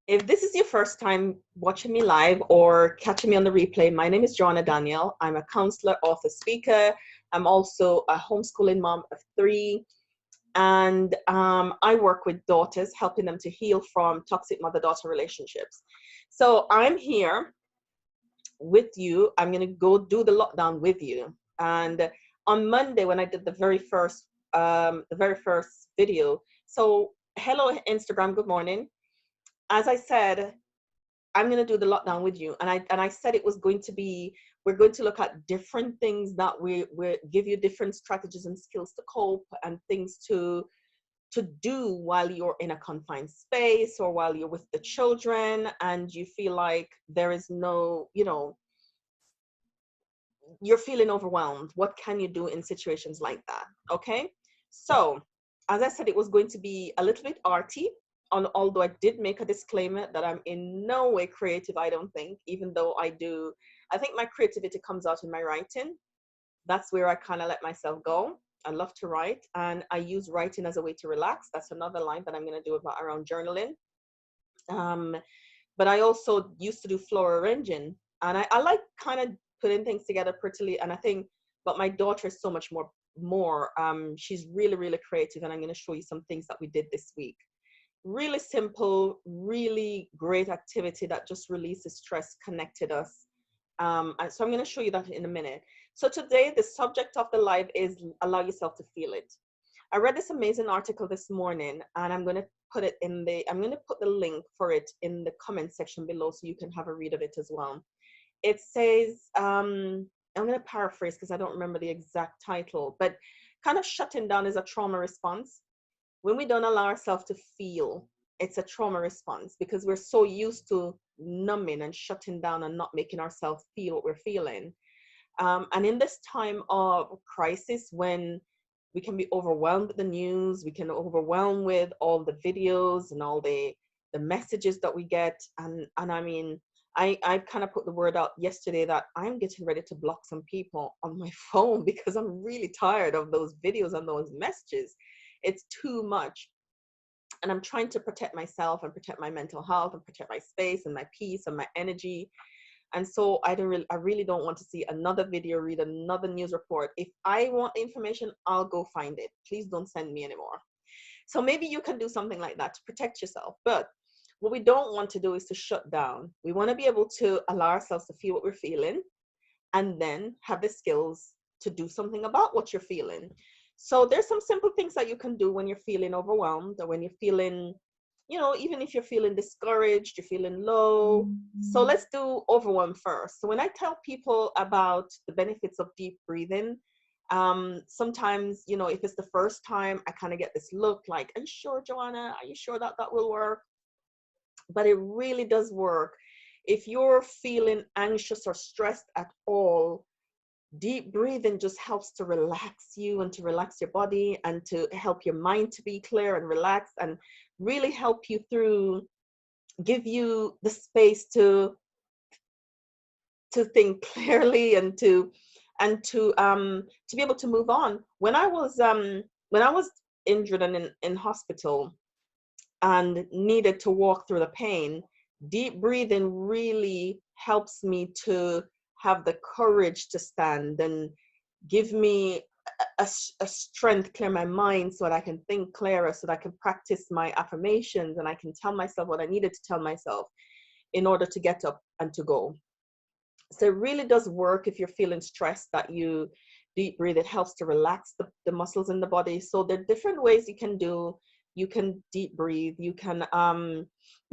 If this is your first time watching me live or catching me on the replay, my name is Joanna Daniel. I'm a counselor, author, speaker. I'm also a homeschooling mom of 3. And I work with daughters, helping them to heal from toxic mother-daughter relationships. So I'm here with you. I'm going to go do the lockdown with you. And on Monday, when I did the very first video, so hello Instagram, good morning. As I said, I'm going to do the lockdown with you. And I said it was going to be, we're going to look at different things that we give you different strategies and skills to cope and things to do while you're in a confined space or while you're with the children and you feel like there is no, you're feeling overwhelmed. What can you do in situations like that? Okay. So as I said, it was going to be a little bit arty, although I did make a disclaimer that I'm in no way creative, I don't think, even though I think my creativity comes out in my writing. That's where I kind of let myself go. I love to write, and I use writing as a way to relax. That's another line that I'm going to do around journaling. But I also used to do floral arranging, and I like kind of putting things together prettily. And I think, but my daughter is so much more. She's really, really creative, and I'm going to show you some things that we did this week. Really simple, really great activity that just releases stress, connected us. And so I'm going to show you that in a minute. So today, the subject of the live is allow yourself to feel it. I read this amazing article this morning, and I'm going to put the link for it in the comment section below so you can have a read of it as well. It says, I'm going to paraphrase because I don't remember the exact title, but kind of shutting down is a trauma response. When we don't allow ourselves to feel, it's a trauma response because we're so used to numbing and shutting down and not making ourselves feel what we're feeling. And in this time of crisis, when we can be overwhelmed with the news, we can overwhelm with all the videos and all the messages that we get. And I mean, I kind of put the word out yesterday that I'm getting ready to block some people on my phone because I'm really tired of those videos and those messages. It's too much. And I'm trying to protect myself and protect my mental health and protect my space and my peace and my energy. And so I really don't want to see another video, read another news report. If I want the information, I'll go find it. Please don't send me anymore. So maybe you can do something like that to protect yourself. But what we don't want to do is to shut down. We want to be able to allow ourselves to feel what we're feeling and then have the skills to do something about what you're feeling. So there's some simple things that you can do when you're feeling overwhelmed or when you're feeling, even if you're feeling discouraged, you're feeling low. So let's do overwhelm first. So when I tell people about the benefits of deep breathing, sometimes, if it's the first time, I kind of get this look like, are you sure, Joanna? Are you sure that will work? But it really does work. If you're feeling anxious or stressed at all, deep breathing just helps to relax you and to relax your body and to help your mind to be clear and relaxed and really help you through, give you the space to think clearly and to be able to move on. When I was injured and in hospital and needed to walk through the pain, deep breathing really helps me to have the courage to stand and give me a strength, clear my mind so that I can think clearer, so that I can practice my affirmations and I can tell myself what I needed to tell myself in order to get up and to go. So it really does work if you're feeling stressed that you deep breathe. It helps to relax the muscles in the body. So there are different ways you can do. You can deep breathe. You can,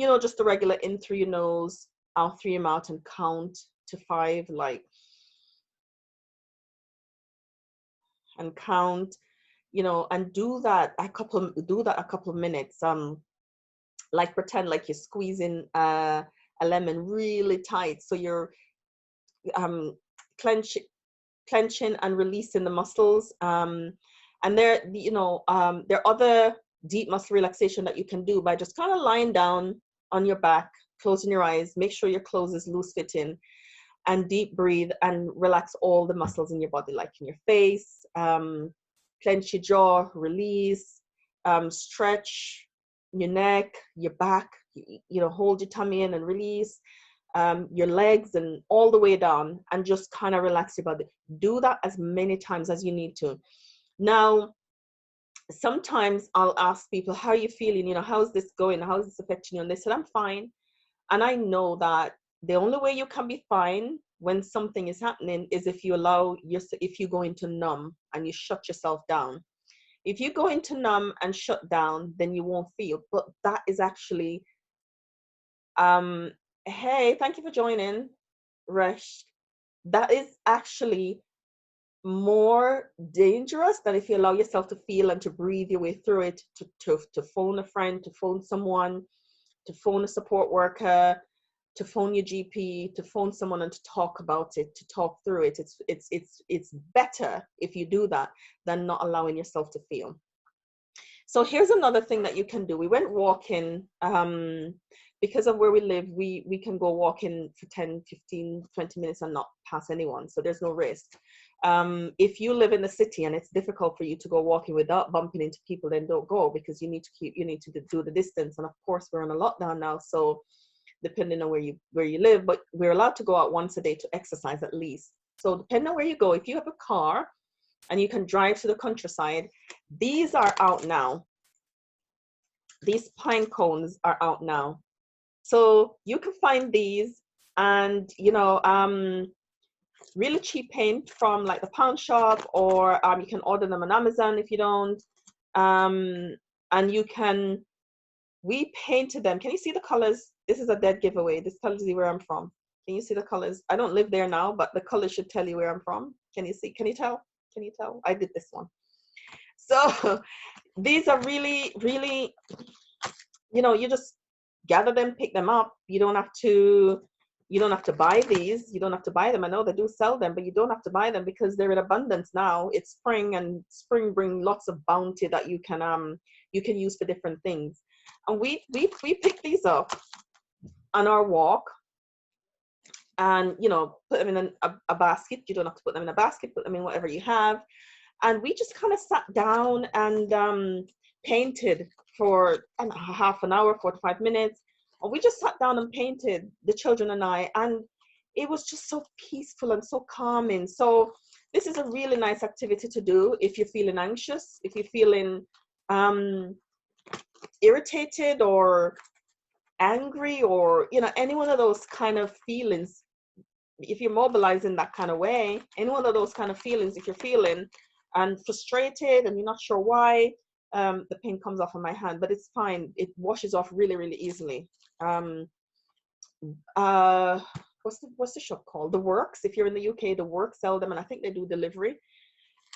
just the regular in through your nose, out through your mouth and count to 5, and count, and do that a couple of minutes. Like pretend like you're squeezing a lemon really tight. So you're clenching and releasing the muscles. And there are other deep muscle relaxation that you can do by just kind of lying down on your back, closing your eyes, make sure your clothes is loose fitting, and deep breathe and relax all the muscles in your body, like in your face, clench your jaw, release, stretch your neck, your back, you know, hold your tummy in and release your legs and all the way down, and just kind of relax your body. Do that as many times as you need to. Now, sometimes I'll ask people, how are you feeling? You know, how's this going? How is this affecting you? And they said, I'm fine. And I know that the only way you can be fine when something is happening is if you allow if you go into numb and you shut yourself down. If you go into numb and shut down, then you won't feel. But that is actually, hey, thank you for joining, Rush. That is actually more dangerous than if you allow yourself to feel and to breathe your way through it, to phone a friend, to phone someone, to phone a support worker, to phone your GP, to phone someone and to talk about it, to talk through it. It's better if you do that than not allowing yourself to feel. So here's another thing that you can do. We went walking, because of where we live, we can go walking for 10, 15, 20 minutes and not pass anyone. So there's no risk. If you live in the city and it's difficult for you to go walking without bumping into people, then don't go, because you need to do the distance. And of course, we're on a lockdown now, so depending on where you live, but we're allowed to go out once a day to exercise at least. So depending on where you go, if you have a car and you can drive to the countryside, these are out now. These pine cones are out now. So you can find these, and you know, really cheap paint from like the pound shop, or you can order them on Amazon if you don't. And we painted them. Can you see the colors? This is a dead giveaway. This tells you where I'm from. Can you see the colors? I don't live there now, but the colors should tell you where I'm from. Can you see? Can you tell? Can you tell? I did this one. So these are really, really, you know, you just gather them, pick them up. You don't have to buy these. You don't have to buy them. I know they do sell them, but you don't have to buy them because they're in abundance now. It's spring, and spring brings lots of bounty that you can use for different things. And we picked these up on our walk, and you know, put them in a basket. You don't have to put them in a basket. Put them in whatever you have. And we just kind of sat down and painted for half an hour, 45 minutes. And we just sat down and painted, the children and I, and it was just so peaceful and so calming. So this is a really nice activity to do if you're feeling anxious, if you're feeling irritated or angry, or you know, any one of those kind of feelings. If you're mobilizing that kind of way, any one of those kind of feelings, if you're feeling and frustrated and you're not sure why, the paint comes off on my hand, but it's fine. It washes off really, really easily. What's the shop called? The Works. If you're in the UK, The Works sell them, and I think they do delivery.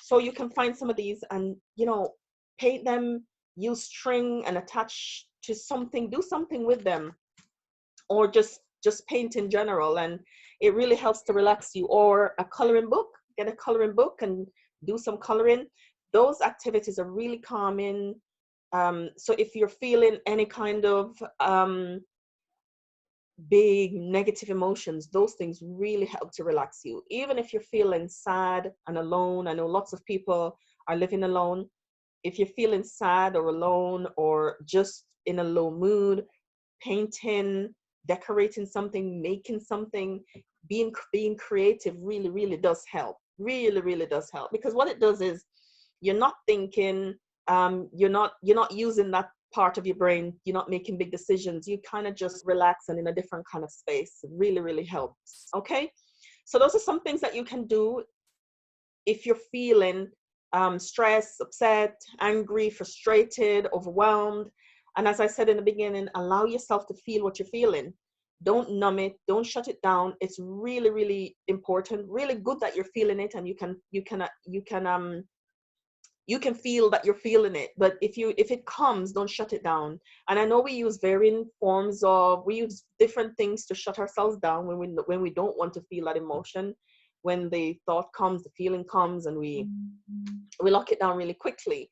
So you can find some of these and, you know, paint them, use string and attach to something, do something with them, or just paint in general, and it really helps to relax you. Or a coloring book, get a coloring book and do some coloring. Those activities are really calming. So if you're feeling any kind of big negative emotions, those things really help to relax you. Even if you're feeling sad and alone, I know lots of people are living alone. If you're feeling sad or alone or just in a low mood, painting, decorating something, making something, being creative really, really does help. Really, really does help, because what it does is you're not thinking, you're not using that part of your brain, you're not making big decisions, you kind of just relax and in a different kind of space. It really, really helps. Okay, so those are some things that you can do if you're feeling stressed, upset, angry, frustrated, overwhelmed. And as I said in the beginning, allow yourself to feel what you're feeling. Don't numb it, don't shut it down. It's really, really important, really good that you're feeling it, and you can feel that you're feeling it. But if it comes, don't shut it down. And I know we use different things to shut ourselves down when we don't want to feel that emotion. When the thought comes, the feeling comes, and we lock it down really quickly.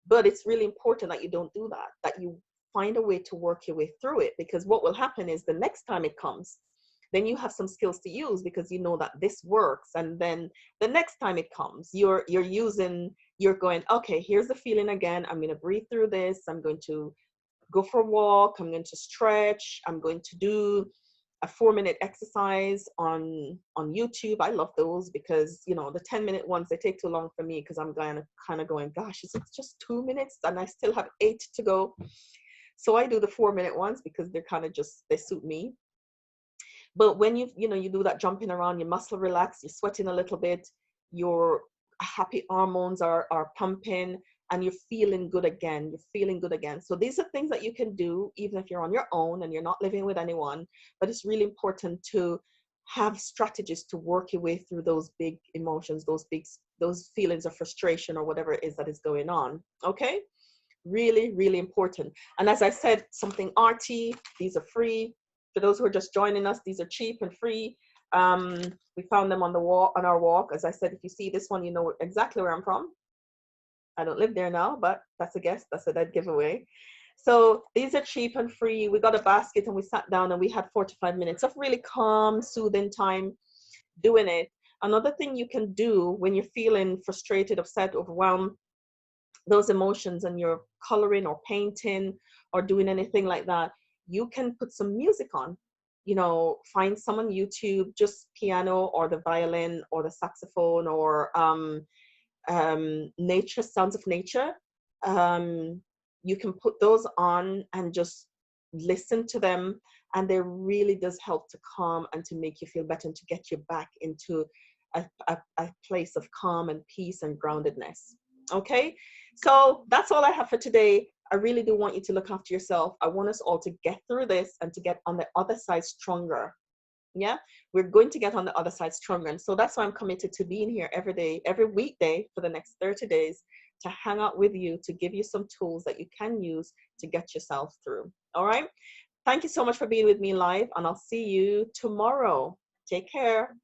But it's really important that you don't do that, that you find a way to work your way through it, because what will happen is the next time it comes, then you have some skills to use, because you know that this works. And then the next time it comes, you're going, okay, here's the feeling again. I'm going to breathe through this. I'm going to go for a walk. I'm going to stretch. I'm going to do a 4-minute exercise on YouTube. I love those because, you know, the 10-minute ones, they take too long for me because I'm kind of going, gosh, it's just 2 minutes and I still have 8 to go. So I do the 4-minute ones because they're kind of just, they suit me. But when you do that jumping around, your muscle relax, you're sweating a little bit, your happy hormones are pumping, and you're feeling good again. You're feeling good again. So these are things that you can do even if you're on your own and you're not living with anyone. But it's really important to have strategies to work your way through those big emotions, those feelings of frustration or whatever it is that is going on. Okay? Really, really important. And as I said, something arty, these are free. For those who are just joining us, these are cheap and free. We found them on our walk. As I said, if you see this one, you know exactly where I'm from. I don't live there now, but that's a guess. That's a dead giveaway. So these are cheap and free. We got a basket and we sat down and we had 4 to 5 minutes of really calm, soothing time doing it. Another thing you can do when you're feeling frustrated, upset, overwhelmed, those emotions, and you're coloring or painting or doing anything like that, you can put some music on. Find some on YouTube, just piano or the violin or the saxophone or nature, sounds of nature. You can put those on and just listen to them, and they really does help to calm and to make you feel better and to get you back into a place of calm and peace and groundedness. Okay, so that's all I have for today. I really do want you to look after yourself. I want us all to get through this and to get on the other side stronger. Yeah, we're going to get on the other side stronger. And so that's why I'm committed to being here every day, every weekday for the next 30 days to hang out with you, to give you some tools that you can use to get yourself through. All right. Thank you so much for being with me live, and I'll see you tomorrow. Take care.